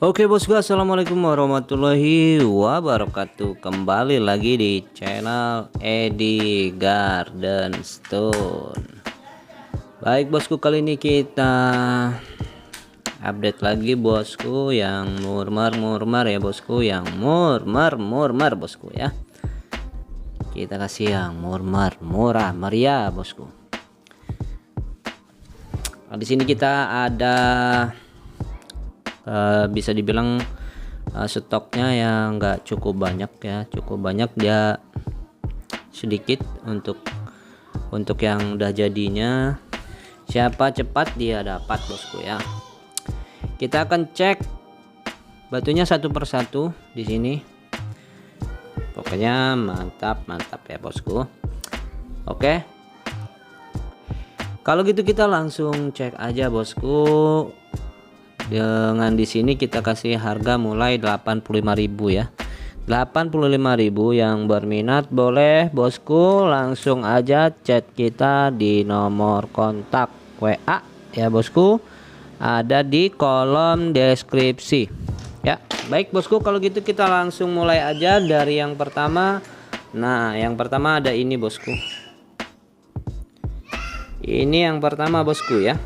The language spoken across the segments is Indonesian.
Oke bosku, assalamualaikum warahmatullahi wabarakatuh. Kembali lagi di channel Edi Garden Stone. Baik bosku, kali ini kita update lagi bosku yang murmar ya bosku, yang murmar bosku ya. Kita kasih yang murmar murah meriah bosku. Nah, di sini kita ada bisa dibilang stoknya yang enggak cukup banyak ya, cukup banyak, dia sedikit untuk yang udah jadinya. Siapa cepat dia dapat bosku ya. Kita akan cek batunya satu persatu di sini. Pokoknya mantap ya bosku. Oke, kalau gitu kita langsung cek aja bosku. Dengan di sini kita kasih harga mulai 85.000 ya. 85.000. Yang berminat boleh bosku langsung aja chat kita di nomor kontak WA ya bosku, ada di kolom deskripsi ya. Baik bosku, kalau gitu kita langsung mulai aja dari yang pertama. Nah, yang pertama ada ini bosku. Ini yang pertama bosku ya,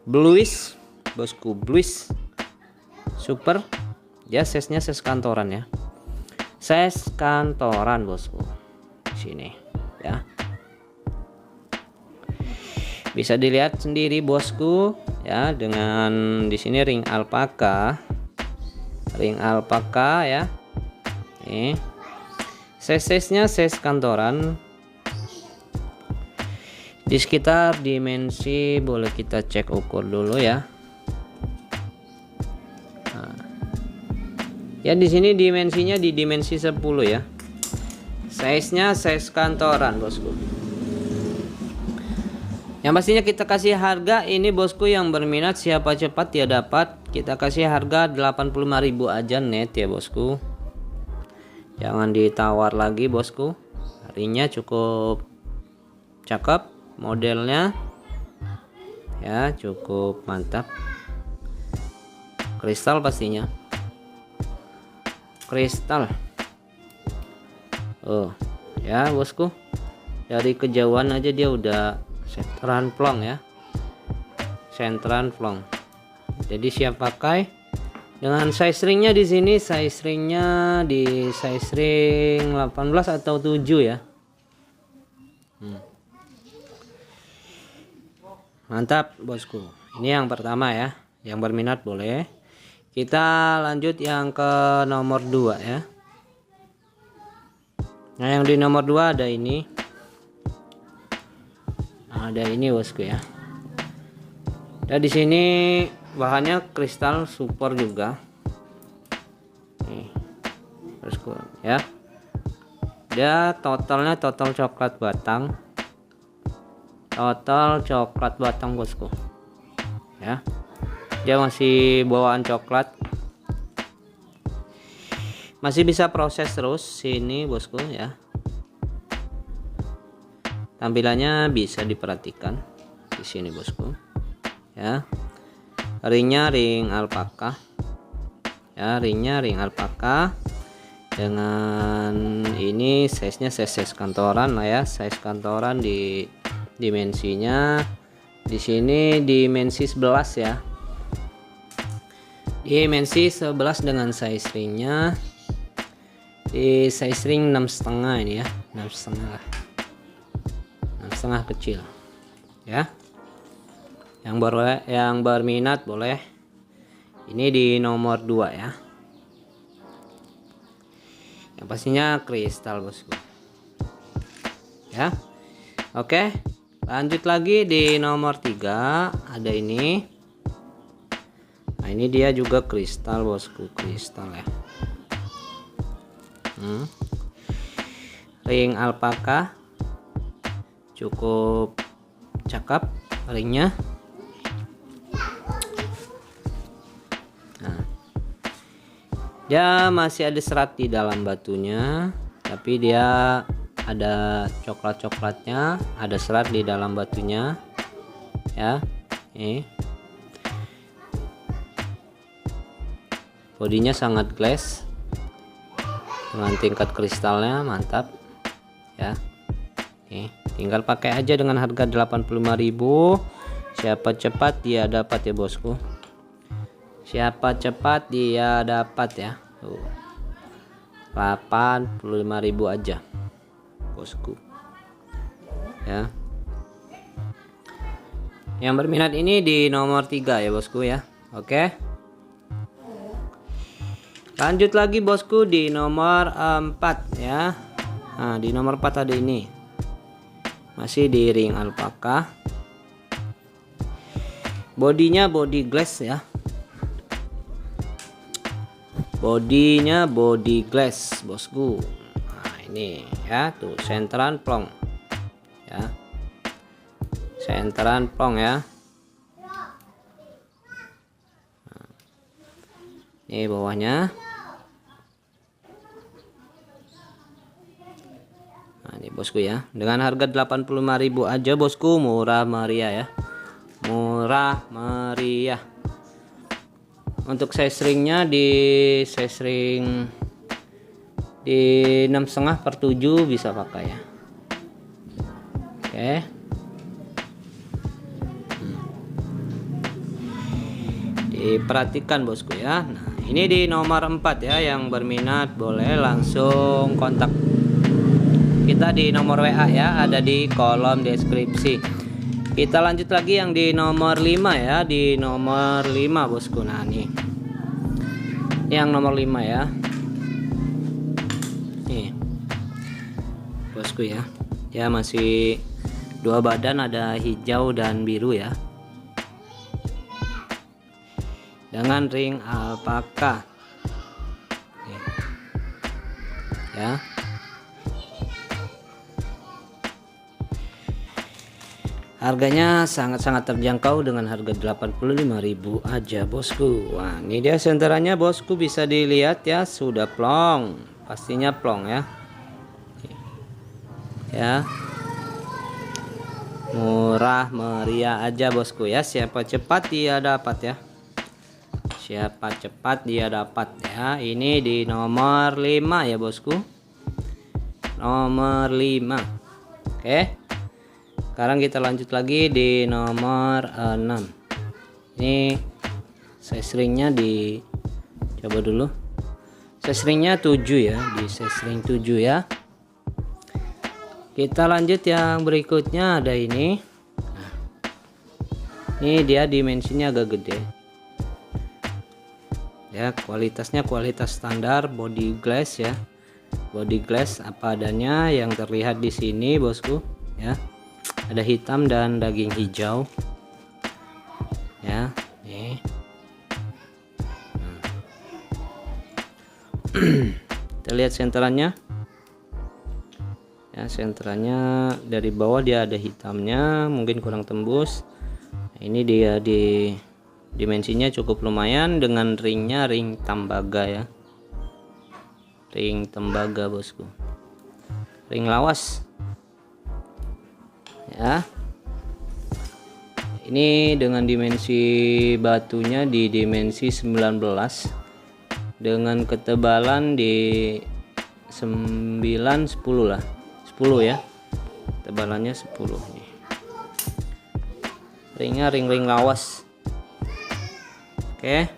Bluish bosku, Bluish super ya, size-nya size kantoran ya, size kantoran bosku. Sini ya, bisa dilihat sendiri bosku ya, dengan di sini ring alpaka ya. Nih size-nya size kantoran. Di sekitar dimensi boleh kita cek ukur dulu ya. Ya, di sini dimensinya di dimensi 10 ya. Size-nya size kantoran bosku. Yang pastinya kita kasih harga ini bosku, yang berminat siapa cepat dia dapat. Kita kasih harga 85.000 aja net ya bosku. Jangan ditawar lagi bosku. Harinya cukup cakep, modelnya ya cukup mantap. Kristal pastinya. Kristal. Oh ya bosku, dari kejauhan aja dia udah sentran plong ya, sentran plong. Jadi siap pakai. Dengan size ringnya di sini, size ringnya di size ring 18 atau 7 ya. Mantap bosku. Ini yang pertama ya, yang berminat boleh. Kita lanjut yang ke nomor 2 ya. Nah, yang di nomor 2 ada ini. Ada ini bosku ya. Dan di sini bahannya kristal super juga. Nih, bosku ya. Dia totalnya total coklat batang. Total coklat batang bosku. Ya. Dia masih bawaan coklat, masih bisa proses terus sini bosku ya. Tampilannya bisa diperhatikan di sini bosku ya. Ringnya ring alpaka ya, ringnya ring alpaka. Dengan ini size-nya size kantoran lah ya, size kantoran. Di dimensinya di sini dimensi 11 ya. Dimensi 11 dengan size ringnya di size ring 6,5 ini ya, 6,5 lah, 6,5 kecil ya. Yang berminat boleh ini di nomor 2 ya. Yang pastinya kristal bosku ya. Oke, lanjut lagi di nomor 3 ada ini. Nah, ini dia juga kristal bosku, kristal ya. Ring alpaka cukup cakep ringnya. Nah, dia masih ada serat di dalam batunya, tapi dia ada coklatnya, ada serat di dalam batunya ya. Nih Bodinya sangat glass dengan tingkat kristalnya mantap ya. Nih, tinggal pakai aja dengan harga 85.000. Siapa cepat dia dapat ya bosku. Siapa cepat dia dapat ya. Tuh. 85.000 aja bosku ya. Yang berminat ini di nomor 3 ya bosku ya. Oke, lanjut lagi bosku di nomor 4 ya. Nah, di nomor 4 ada ini, masih di ring alpaka. Bodinya body glass ya. Bodinya body glass bosku. Nah ini ya, tuh senteran plong ya, senteran plong ya. Nah, ini bawahnya. Nah ini bosku ya, dengan harga 85.000 aja bosku, murah meriah ya, murah meriah. Untuk size ringnya di size ring di 6,5/7 bisa pakai ya. Oke. Diperhatikan bosku ya. Nah ini di nomor 4 ya, yang berminat boleh langsung kontak kita di nomor WA ya, ada di kolom deskripsi. Kita lanjut lagi yang di nomor 5 ya, di nomor 5 bosku. Nah nih, yang nomor 5 ya, nih bosku ya, ya masih 2 badan, ada hijau dan biru ya, dengan ring alpaka nih, ya. Harganya sangat-sangat terjangkau dengan harga 85.000 aja bosku. Wah ini dia senterannya bosku, bisa dilihat ya, sudah plong, pastinya plong ya. Ya, murah meriah aja bosku ya. Siapa cepat dia dapat ya, siapa cepat dia dapat ya. Ini di nomor 5 ya bosku, nomor 5. Oke, sekarang kita lanjut lagi di nomor 6. Ini size ringnya di coba dulu, size ringnya 7 ya, di size ring 7 ya. Kita lanjut yang berikutnya, ada ini. Nah, ini dia dimensinya agak gede ya, kualitasnya kualitas standar, body glass ya, body glass apa adanya yang terlihat di sini bosku ya. Ada hitam dan daging hijau ya. Nih kita lihat senterannya ya, senterannya dari bawah dia ada hitamnya, mungkin kurang tembus. Nah, ini dia di dimensinya cukup lumayan, dengan ringnya ring tembaga ya, ring tembaga bosku, ring lawas ya. Ini dengan dimensi batunya di dimensi 19 dengan ketebalan di 9 10 lah, 10 ya, tebalannya 10 nih. Ringnya ring lawas. Oke,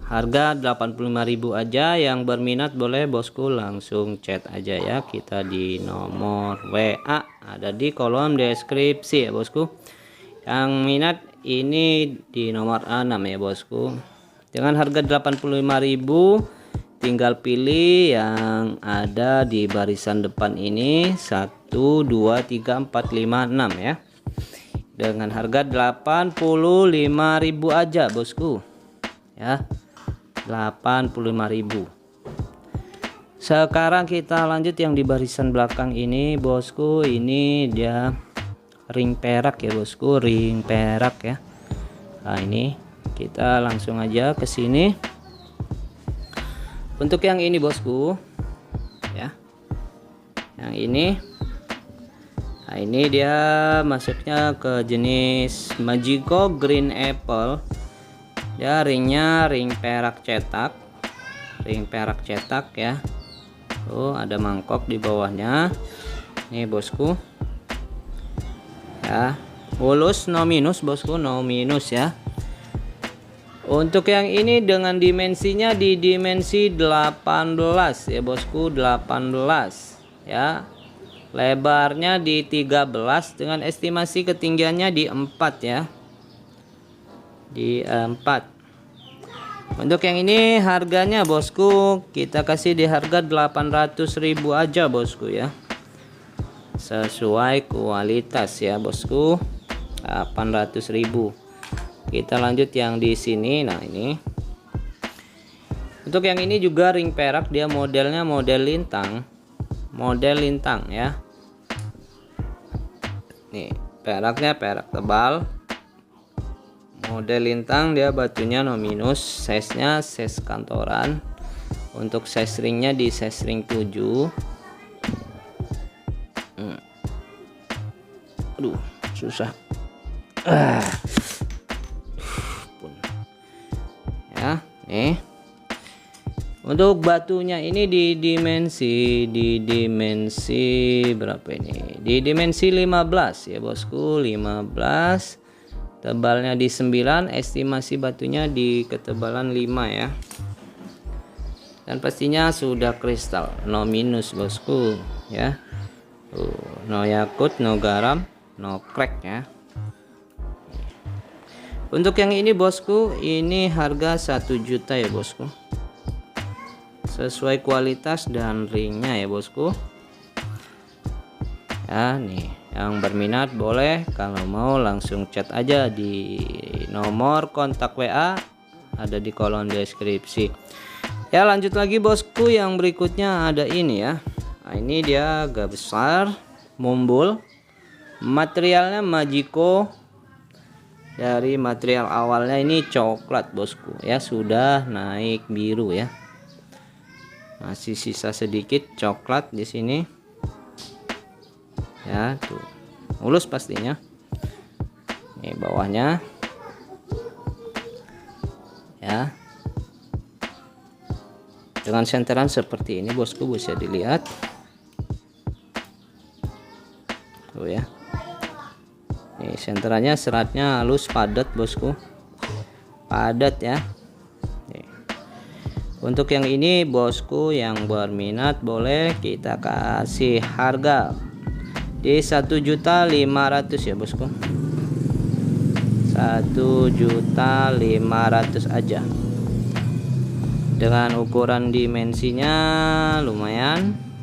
harga 85.000 aja. Yang berminat boleh bosku langsung chat aja ya, kita di nomor WA ada di kolom deskripsi ya bosku. Yang minat ini di nomor 6 ya bosku, dengan harga 85.000. tinggal pilih yang ada di barisan depan ini, 1 2 3 4 5 6 ya, dengan harga 85.000 aja bosku ya, 85.000. Sekarang kita lanjut yang di barisan belakang ini bosku. Ini dia ring perak ya bosku, ring perak ya. Nah ini kita langsung aja ke sini. Untuk yang ini bosku ya, yang ini, nah ini dia masuknya ke jenis Magico Green Apple Ya, ringnya ring perak cetak, ya. Tuh ada mangkok di bawahnya nih bosku ya, mulus, no minus bosku, no minus ya. Untuk yang ini dengan dimensinya di dimensi 18 ya bosku, 18 ya. Lebarnya di 13 dengan estimasi ketinggiannya di 4 ya, di 4. Untuk yang ini harganya bosku kita kasih di harga 800.000 aja bosku ya, sesuai kualitas ya bosku, 800.000. Kita lanjut yang di sini. Nah ini untuk yang ini juga ring perak, dia modelnya model lintang, ya. Nih peraknya perak tebal, model lintang, dia batunya no minus, size nya size kantoran. Untuk size ringnya di size ring 7. Aduh susah ya. Nih untuk batunya ini di dimensi berapa ini, di dimensi 15 ya bosku, 15. Tebalnya di 9, estimasi batunya di ketebalan 5 ya. Dan pastinya sudah kristal, no minus bosku ya. No yakut, no garam, no crack ya. Untuk yang ini bosku, ini harga 1 juta ya bosku, sesuai kualitas dan ringnya ya bosku ya. Nih yang berminat boleh, kalau mau langsung chat aja di nomor kontak WA ada di kolom deskripsi ya. Lanjut lagi bosku, yang berikutnya ada ini ya. Nah, ini dia agak besar, mumbul, materialnya Majiko. Dari material awalnya ini coklat bosku ya, sudah naik biru ya, masih sisa sedikit coklat di sini ya. Tuh mulus pastinya. Ini bawahnya ya, dengan senteran seperti ini bosku, bisa dilihat tuh ya. Nih senterannya, seratnya halus padat bosku, padat ya. Nih. Untuk yang ini bosku yang berminat boleh kita kasih harga di 1.500.000 ya bosku, 1.500.000 aja. Dengan ukuran dimensinya lumayan.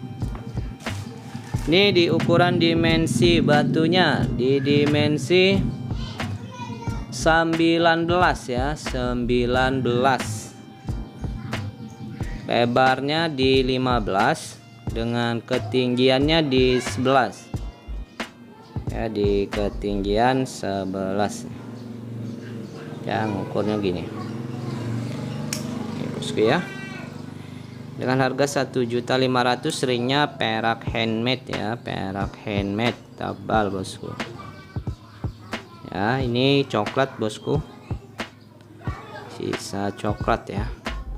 Ini di ukuran dimensi batunya di dimensi 19 ya, 19. Lebarnya di 15 dengan ketinggiannya di 11 ya, di ketinggian 11. Yang ukurnya gini. Ini bosku ya. Dengan harga 1.500.000, ringnya perak handmade ya, perak handmade tebal bosku ya. Ini coklat bosku, sisa coklat ya.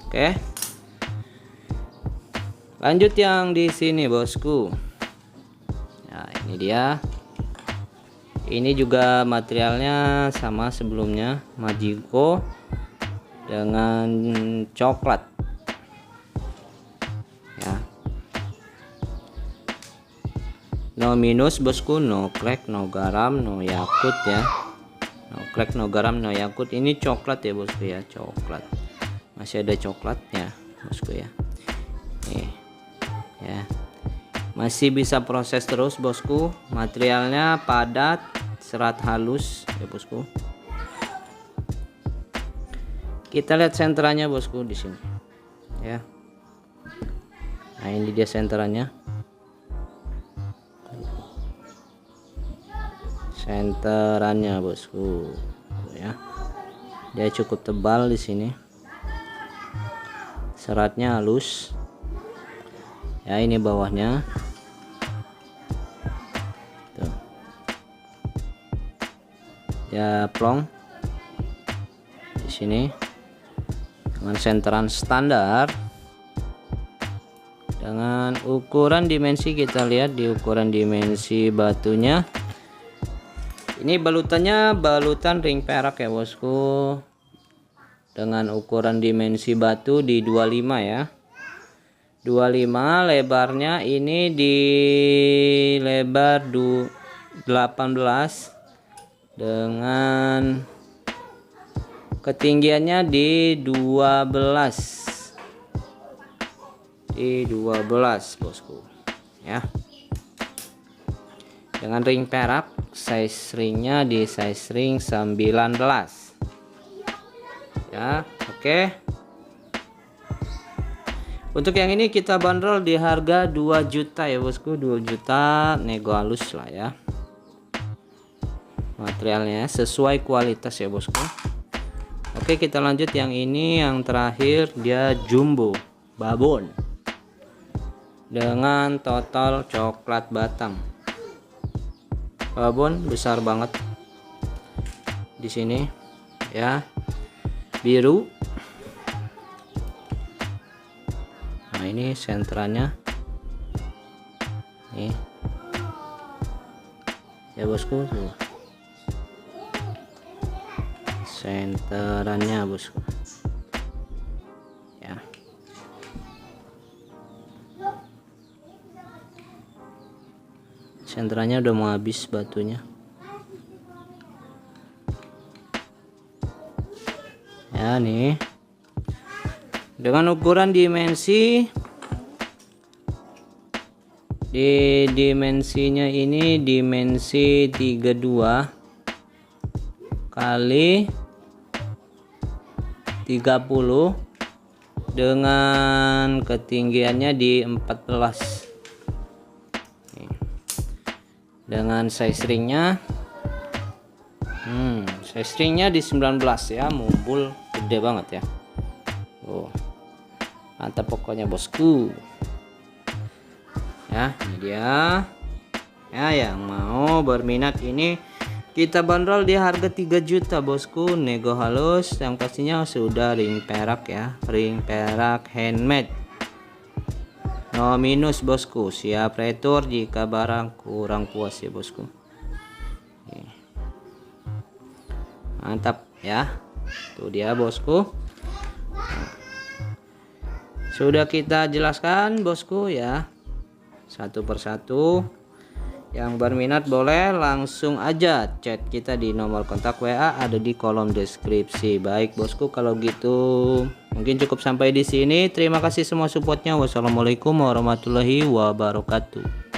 Oke, lanjut yang di sini bosku. Nah ini dia, ini juga materialnya sama sebelumnya, Majiko dengan coklat ya. No minus bosku, no crack, no garam, no yakut ya. No crack, no garam, no yakut. Ini coklat ya bosku ya, coklat, masih ada coklatnya bosku ya. Nih ya, masih bisa proses terus bosku. Materialnya padat, serat halus ya bosku. Kita lihat senterannya bosku di sini ya. Nah ini dia senterannya, bosku ya. Dia cukup tebal di sini, seratnya halus ya. Ini bawahnya tuh ya, plong di sini dengan senteran standar. Dengan ukuran dimensi, kita lihat di ukuran dimensi batunya. Ini balutannya balutan ring perak ya bosku. Dengan ukuran dimensi batu di 25 ya. 25, lebarnya ini di lebar 18 dengan ketinggiannya di 12 bosku ya. Dengan ring perak, size ringnya di size ring 19 ya. Oke, untuk yang ini kita bandrol di harga 2 juta ya bosku. 2 juta nego halus lah ya. Materialnya sesuai kualitas ya bosku. Oke, kita lanjut yang ini, yang terakhir. Dia jumbo babon dengan total coklat batang. Babon besar banget di sini ya, biru. Nah, ini senterannya nih ya bosku, tuh senterannya bosku ya. Senterannya udah mau habis batunya ya. Nih dengan ukuran dimensi, di dimensinya ini dimensi 32 kali 30 dengan ketinggiannya di 14. Dengan size ringnya size ringnya di 19 ya, mumbul gede banget ya. Oh, mantap pokoknya bosku ya. Ini dia ya, yang mau berminat ini kita bandrol di harga 3 juta bosku, nego halus. Yang pastinya sudah ring perak ya, ring perak handmade, no minus bosku. Siap retur jika barang kurang puas ya bosku. Mantap ya, tuh dia bosku. Sudah kita jelaskan bosku ya, satu persatu. Yang berminat boleh langsung aja chat kita di nomor kontak WA ada di kolom deskripsi. Baik bosku, kalau gitu mungkin cukup sampai di sini. Terima kasih semua supportnya. Wassalamualaikum warahmatullahi wabarakatuh.